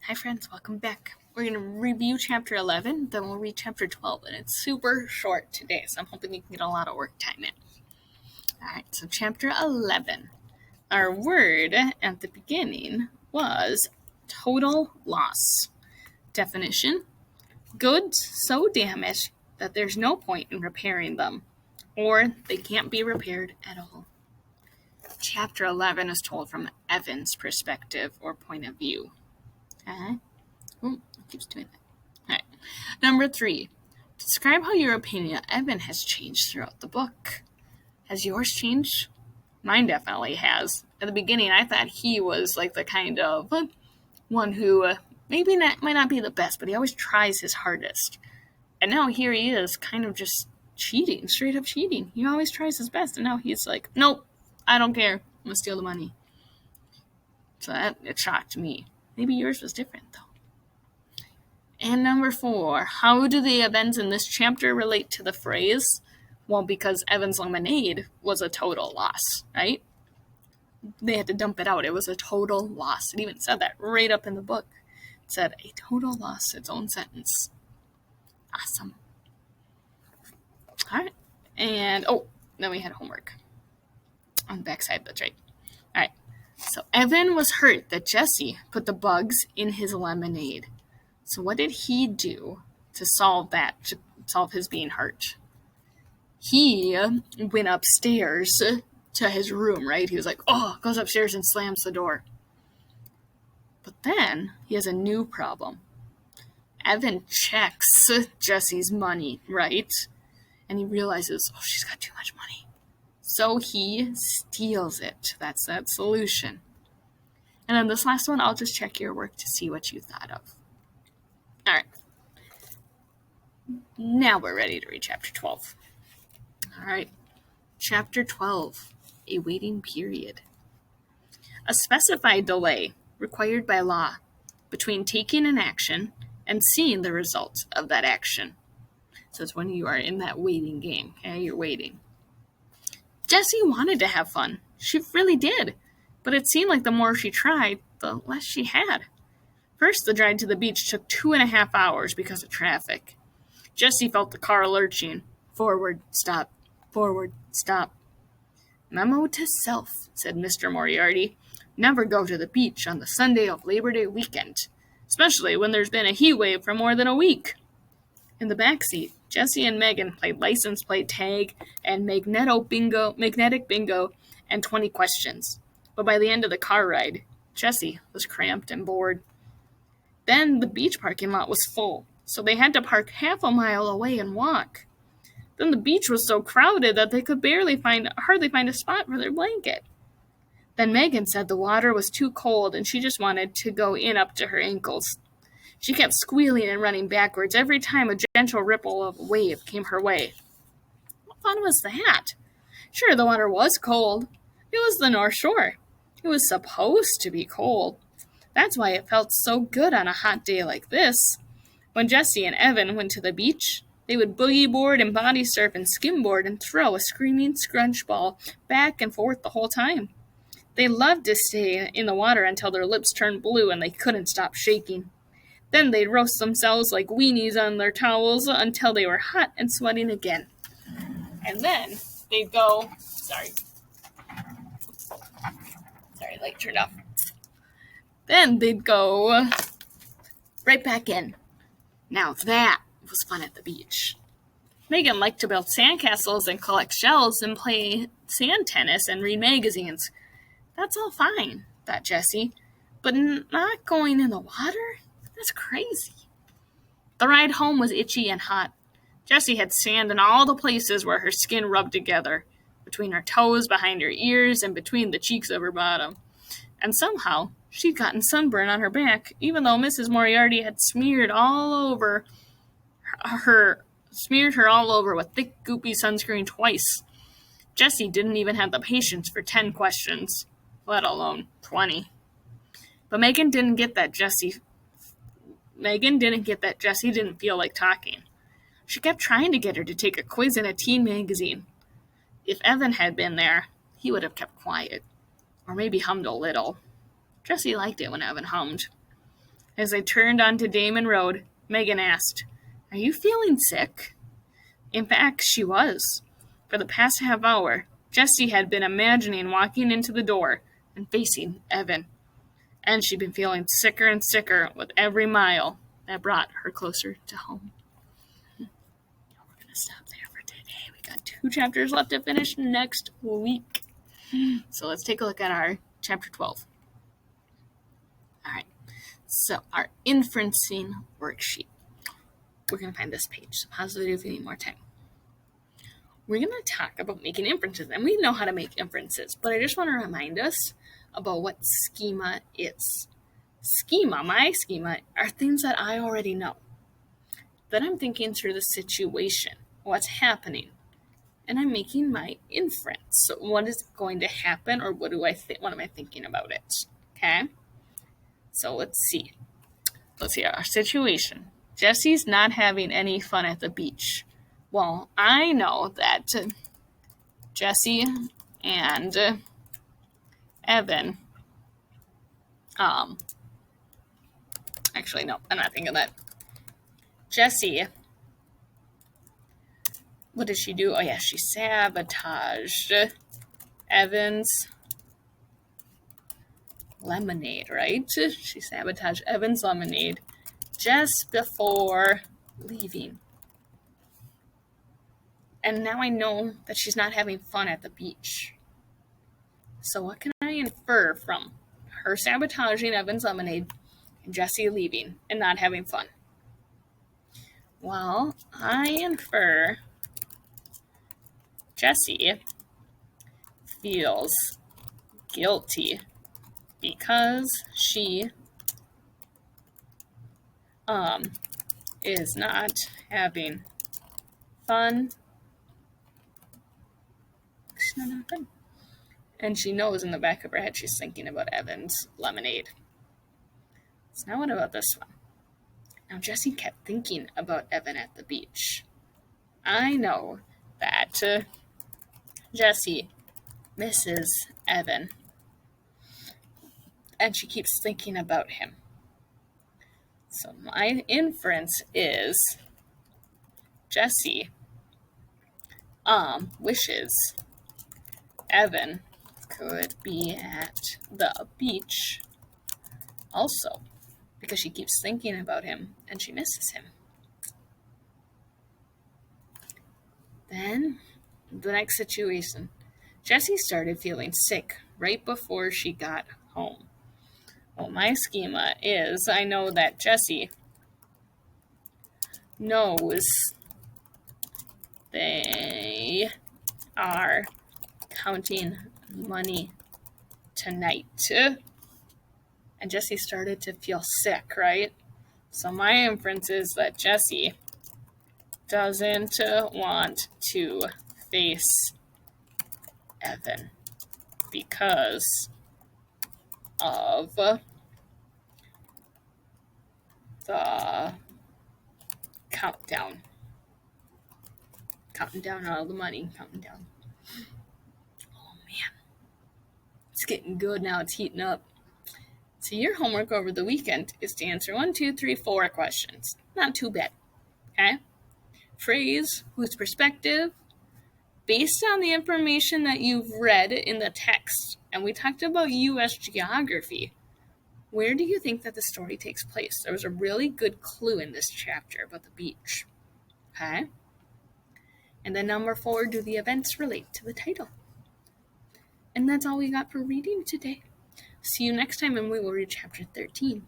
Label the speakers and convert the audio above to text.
Speaker 1: Hi friends, welcome back. We're going to review chapter 11, then we'll read chapter 12, and it's super short today, so I'm hoping you can get a lot of work time in. Alright, so chapter 11. Our word at the beginning was total loss. Definition: goods so damaged that there's no point in repairing them, or they can't be repaired at all. Chapter 11 is told from Evan's perspective or point of view. Okay? Oh, it keeps doing that. All right. Number 3. Describe how your opinion of Evan has changed throughout the book. Has yours changed? Mine definitely has. At the beginning, I thought he was like the kind of one who might not be the best, but he always tries his hardest. And now here he is, kind of just cheating, straight up cheating. He always tries his best, and now he's like, nope, I don't care. I'm going to steal the money. So it shocked me. Maybe yours was different, though. And number 4, how do the events in this chapter relate to the phrase? Well, because Evan's lemonade was a total loss, right? They had to dump it out. It was a total loss. It even said that right up in the book. It said, a total loss, its own sentence. Awesome. All right. And, then we had homework on the backside. That's right. All right. So Evan was hurt that Jesse put the bugs in his lemonade. So what did he do to solve that, to solve his being hurt? He went upstairs to his room, right? He was like, goes upstairs and slams the door. But then he has a new problem. Evan checks Jesse's money, right? And he realizes, she's got too much money. So he steals it. That's that solution. And then this last one, I'll just check your work to see what you thought of. All right. Now we're ready to read chapter 12. All right. Chapter 12, a waiting period. A specified delay required by law between taking an action and seeing the results of that action. So it's when you are in that waiting game. Okay, you're waiting. Jessie wanted to have fun. She really did. But it seemed like the more she tried, the less she had. First, the drive to the beach took 2.5 hours because of traffic. Jessie felt the car lurching. Forward, stop. Forward, stop. Memo to self, said Mr. Moriarty. Never go to the beach on the Sunday of Labor Day weekend, especially when there's been a heat wave for more than a week. In the back seat, Jessie and Megan played license plate tag and magnetic bingo and 20 questions. But by the end of the car ride, Jessie was cramped and bored. Then the beach parking lot was full, so they had to park half a mile away and walk. Then the beach was so crowded that they could hardly find a spot for their blanket. Then Megan said the water was too cold and she just wanted to go in up to her ankles. She kept squealing and running backwards every time a gentle ripple of a wave came her way. What fun was that? Sure, the water was cold. It was the North Shore. It was supposed to be cold. That's why it felt so good on a hot day like this. When Jessie and Evan went to the beach, they would boogie board and body surf and skimboard and throw a screaming scrunch ball back and forth the whole time. They loved to stay in the water until their lips turned blue and they couldn't stop shaking. Then they'd roast themselves like weenies on their towels until they were hot and sweating again. And then they'd go... Sorry, light turned off. Then they'd go right back in. Now that was fun at the beach. Megan liked to build sandcastles and collect shells and play sand tennis and read magazines. That's all fine, thought Jessie, but not going in the water? That's crazy. The ride home was itchy and hot. Jessie had sand in all the places where her skin rubbed together, between her toes, behind her ears, and between the cheeks of her bottom. And somehow, she'd gotten sunburn on her back, even though Mrs. Moriarty had smeared her all over with thick, goopy sunscreen twice. Jessie didn't even have the patience for 10 questions, let alone 20. But Megan didn't get that Jessie didn't feel like talking. She kept trying to get her to take a quiz in a teen magazine. If Evan had been there, he would have kept quiet, or maybe hummed a little. Jessie liked it when Evan hummed. As they turned onto Damon Road, Megan asked, "Are you feeling sick?" In fact, she was. For the past half hour, Jessie had been imagining walking into the door and facing Evan. And she'd been feeling sicker and sicker with every mile that brought her closer to home. We're going to stop there for today. We got 2 chapters left to finish next week. So let's take a look at our chapter 12. All right. So our inferencing worksheet. We're going to find this page. So pause the video if you need more time. We're going to talk about making inferences. And we know how to make inferences. But I just want to remind us about what schema is. My schema, are things that I already know. Then I'm thinking through the situation, what's happening, and I'm making my inference. So what is going to happen, or what am I thinking about it? Okay? So let's see. Our situation. Jessie's not having any fun at the beach. Well, I know that Jessie and Evan, actually, no, I'm not thinking that. Jessie, what did she do? Oh, yeah, she sabotaged Evan's lemonade, right? She sabotaged Evan's lemonade just before leaving. And now I know that she's not having fun at the beach. So what can I infer from her sabotaging Evan's lemonade and Jessie leaving and not having fun? Well, I infer Jessie feels guilty because she is not having fun. She's not having fun. And she knows in the back of her head she's thinking about Evan's lemonade. So now what about this one? Now Jessie kept thinking about Evan at the beach. I know that Jessie misses Evan. And she keeps thinking about him. So my inference is Jessie wishes Evan could be at the beach also, because she keeps thinking about him and she misses him. Then, the next situation. Jessie started feeling sick right before she got home. Well, my schema is I know that Jessie knows they are counting money tonight. And Jessie started to feel sick, right? So my inference is that Jessie doesn't want to face Evan because of the countdown. Counting down all the money. Counting down. Oh, man. It's getting good now. It's heating up. So your homework over the weekend is to answer 1, 2, 3, 4 questions. Not too bad. Okay? Phrase, whose perspective, based on the information that you've read in the text. And we talked about U.S. geography. Where do you think that the story takes place? There was a really good clue in this chapter about the beach. Okay? And then number 4, do the events relate to the title? And that's all we got for reading today. See you next time and we will read chapter 13.